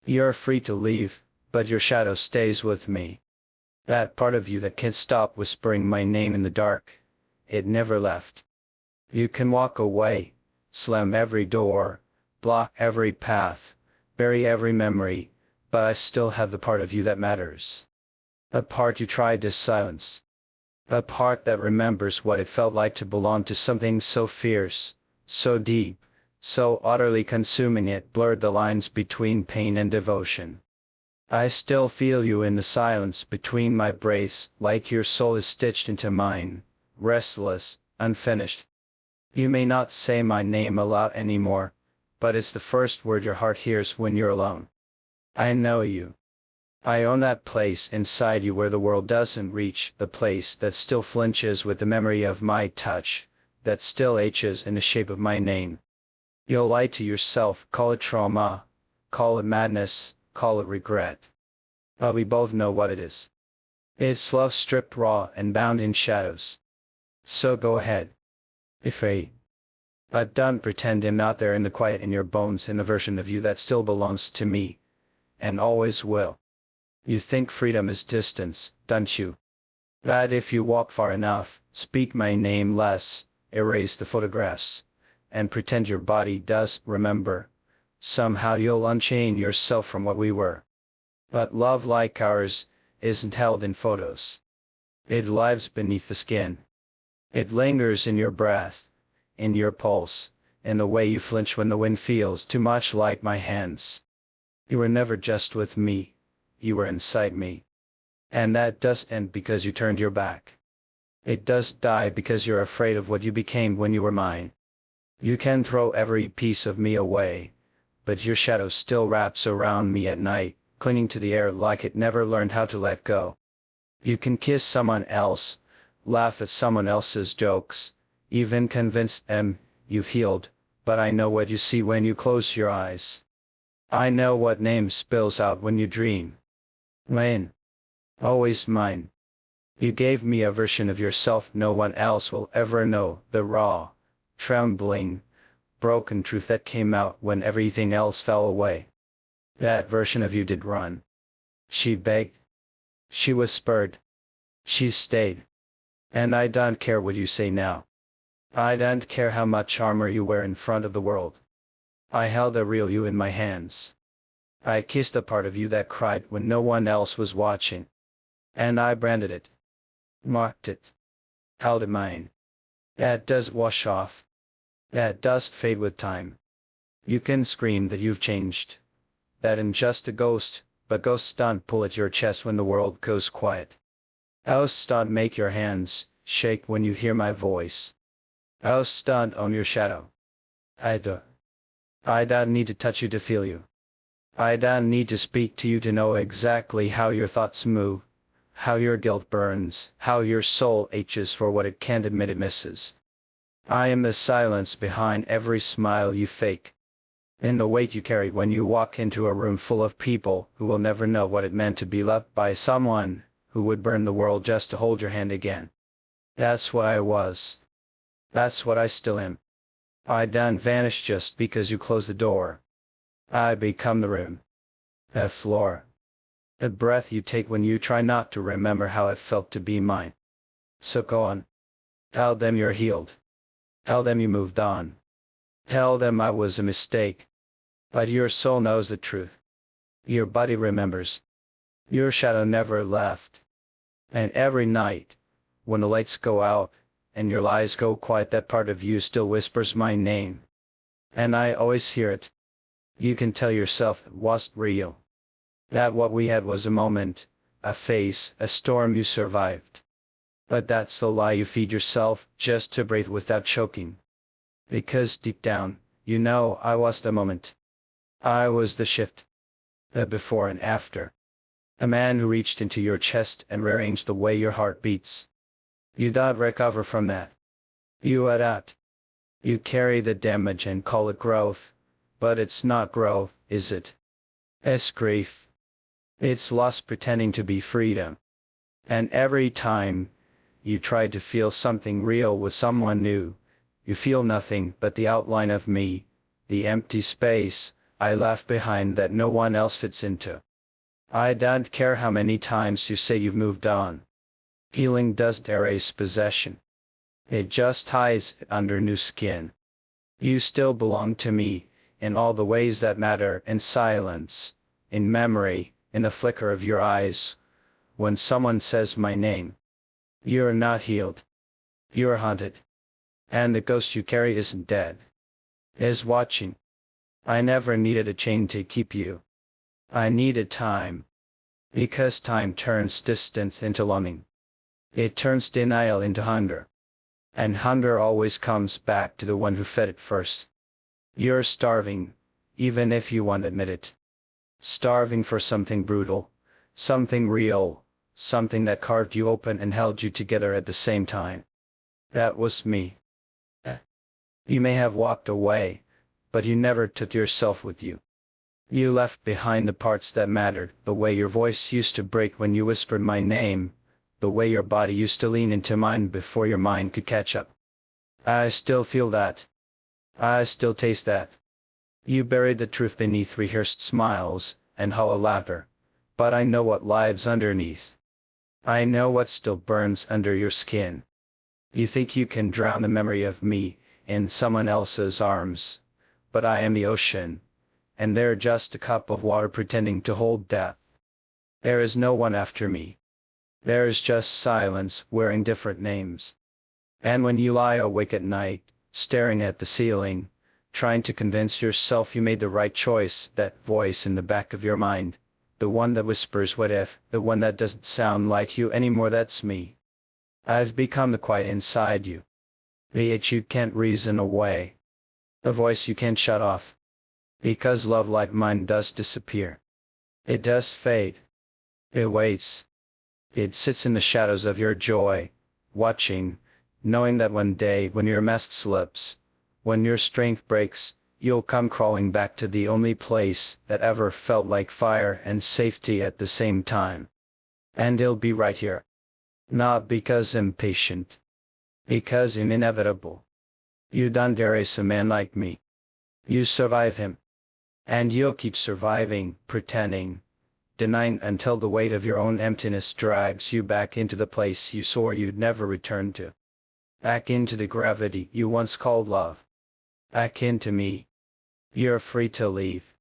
You're free to leave, but your shadow stays with me. That part of you that can't stop whispering my name in the dark, it never left. You can walk away, slam every door, block every path, bury every memory, but I still have the part of you that matters. A part you tried to silence. A part that remembers what it felt like to belong to something so fierce, so deep, so utterly consuming it blurred the lines between pain and devotion. I still feel you in the silence between my breaths, like your soul is stitched into mine, restless, unfinished. You may not say my name aloud anymore, but it's the first word your heart hears when you're alone. I know you. I own that place inside you where the world doesn't reach, the place that still flinches with the memory of my touch, that still aches in the shape of my name. You'll lie to yourself, call it trauma, call it madness, call it regret. But we both know what it is. It's love stripped raw and bound in shadows. So go ahead. Afraid. But don't pretend I'm not there in the quiet in your bones, in the version of you that still belongs to me, and always will. You think freedom is distance, don't you? That if you walk far enough, speak my name less, erase the photographs, and pretend your body does remember, somehow you'll unchain yourself from what we were. But love like ours isn't held in photos. It lives beneath the skin. It lingers in your breath, in your pulse, in the way you flinch when the wind feels too much like my hands. You were never just with me. You were inside me. And that does end because you turned your back. It does die because you're afraid of what you became when you were mine. You can throw every piece of me away, but your shadow still wraps around me at night, clinging to the air like it never learned how to let go. You can kiss someone else, laugh at someone else's jokes, even convince them you've healed, but I know what you see when you close your eyes. I know what name spills out when you dream. Mine. Always mine. You gave me a version of yourself no one else will ever know, the raw, trembling, broken truth that came out when everything else fell away. That version of you did run. She begged. She whispered. She stayed. And I don't care what you say now. I don't care how much armor you wear in front of the world. I held the real you in my hands. I kissed the part of you that cried when no one else was watching. And I branded it. Marked it. Held it mine. That does wash off. That does fade with time. You can scream that you've changed. That I'm just a ghost, but ghosts don't pull at your chest when the world goes quiet. Ghosts don't make your hands shake when you hear my voice. Ghosts don't own your shadow. I do. I don't need to touch you to feel you. I don't need to speak to you to know exactly how your thoughts move, how your guilt burns, how your soul aches for what it can't admit it misses. I am the silence behind every smile you fake, and the weight you carry when you walk into a room full of people who will never know what it meant to be loved by someone who would burn the world just to hold your hand again. That's what I was. That's what I still am. I don't vanish just because you close the door. I become the room. The floor. The breath you take when you try not to remember how it felt to be mine. So go on. Tell them you're healed. Tell them you moved on. Tell them I was a mistake. But your soul knows the truth. Your body remembers. Your shadow never left. And every night, when the lights go out, and your lies go quiet, that part of you still whispers my name. And I always hear it. You can tell yourself it wasn't real. That what we had was a moment, a phase, a storm you survived. But that's the lie you feed yourself, just to breathe without choking. Because deep down, you know I was the moment. I was the shift. The before and after. A man who reached into your chest and rearranged the way your heart beats. You don't recover from that. You adapt. You carry the damage and call it growth. But it's not growth, is it? It's grief. It's lost pretending to be freedom. And every time you try to feel something real with someone new, you feel nothing but the outline of me, the empty space, I left behind that no one else fits into. I don't care how many times you say you've moved on. Healing doesn't erase possession. It just hides it under new skin. You still belong to me, in all the ways that matter, in silence, in memory, in the flicker of your eyes. When someone says my name, you're not healed. You're haunted. And the ghost you carry isn't dead. Is watching. I never needed a chain to keep you. I needed time. Because time turns distance into longing. It turns denial into hunger. And hunger always comes back to the one who fed it first. You're starving, even if you won't admit it. Starving for something brutal, something real, something that carved you open and held you together at the same time. That was me. You may have walked away, but you never took yourself with you. You left behind the parts that mattered, the way your voice used to break when you whispered my name, the way your body used to lean into mine before your mind could catch up. I still feel that. I still taste that. You buried the truth beneath rehearsed smiles and hollow laughter, but I know what lives underneath. I know what still burns under your skin. You think you can drown the memory of me in someone else's arms, but I am the ocean, and they're just a cup of water pretending to hold death. There is no one after me. There is just silence wearing different names. And when you lie awake at night, staring at the ceiling, trying to convince yourself you made the right choice, that voice in the back of your mind, the one that whispers what if, the one that doesn't sound like you anymore, that's me. I've become the quiet inside you. The itch you can't reason away. The voice you can't shut off. Because love like mine does disappear. It does fade. It waits. It sits in the shadows of your joy, watching, knowing that one day when your mask slips, when your strength breaks, you'll come crawling back to the only place that ever felt like fire and safety at the same time. And it'll be right here. Not because I'm patient. Because I'm inevitable. You don't erase a man like me. You survive him. And you'll keep surviving, pretending, denying until the weight of your own emptiness drags you back into the place you swore you'd never return to. Back into the gravity you once called love. Back into me. You're free to leave.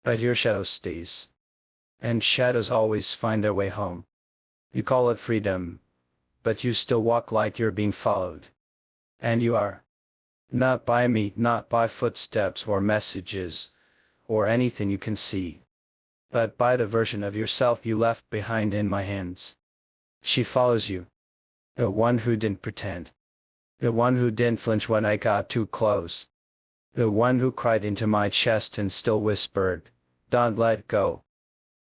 But your shadow stays. And shadows always find their way home. You call it freedom, but you still walk like you're being followed. And you are. Not by me, not by footsteps or messages, or anything you can see, but by the version of yourself you left behind in my hands. She follows you. The one who didn't pretend. The one who didn't flinch when I got too close. The one who cried into my chest and still whispered, "Don't let go."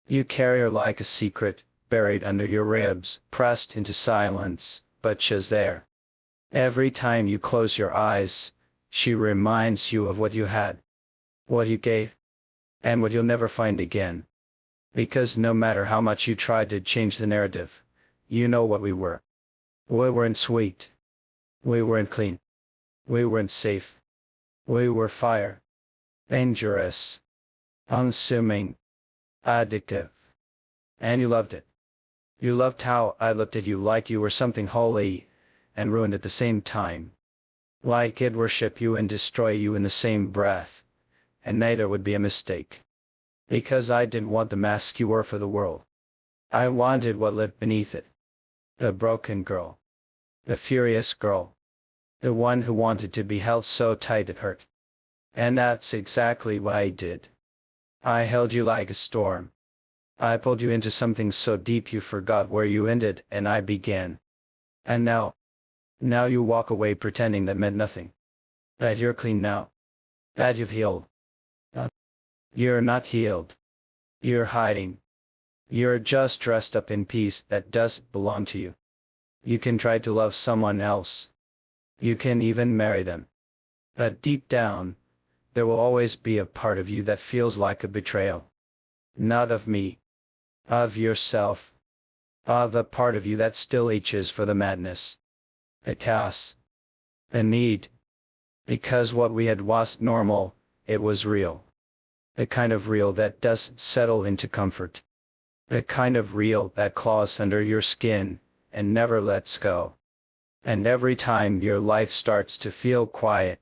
You carry her like a secret, buried under your ribs, pressed into silence, but she's there. Every time you close your eyes, she reminds you of what you had, what you gave, and what you'll never find again. Because no matter how much you tried to change the narrative, you know what we were. We weren't sweet. We weren't clean. We weren't safe. We were fire. Dangerous. Unassuming. Addictive. And you loved it. You loved how I looked at you like you were something holy and ruined at the same time. Like I'd worship you and destroy you in the same breath. And neither would be a mistake. Because I didn't want the mask you wore for the world. I wanted what lived beneath it. The broken girl. The furious girl. The one who wanted to be held so tight it hurt. And that's exactly what I did. I held you like a storm. I pulled you into something so deep you forgot where you ended and I began. And now you walk away pretending that meant nothing. That you're clean now. That you've healed. You're not healed. You're hiding. You're just dressed up in peace that doesn't belong to you. You can try to love someone else. You can even marry them. But deep down, there will always be a part of you that feels like a betrayal. Not of me. Of yourself. Of the part of you that still itches for the madness. The chaos. The need. Because what we had wasn't normal, it was real. A kind of real that doesn't settle into comfort. A kind of real that claws under your skin and never lets go. And every time your life starts to feel quiet,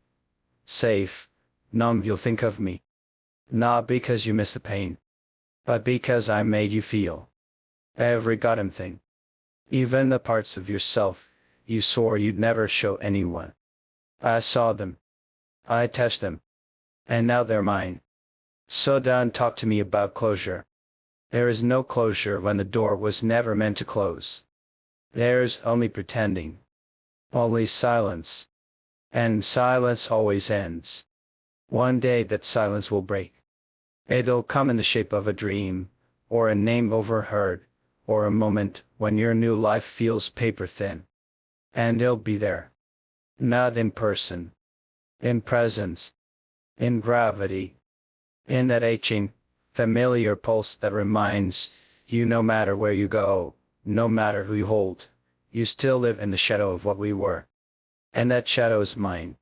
safe, numb, you'll think of me. Not because you miss the pain, but because I made you feel every goddamn thing. Even the parts of yourself you swore you'd never show anyone. I saw them. I touched them. And now they're mine. So don't talk to me about closure. There is no closure when the door was never meant to close. There's only pretending. Only silence. And silence always ends. One day that silence will break. It'll come in the shape of a dream, or a name overheard, or a moment when your new life feels paper thin. And it'll be there. Not in person. In presence. In gravity. In that aching, familiar pulse that reminds you no matter where you go, no matter who you hold, you still live in the shadow of what we were. And that shadow is mine.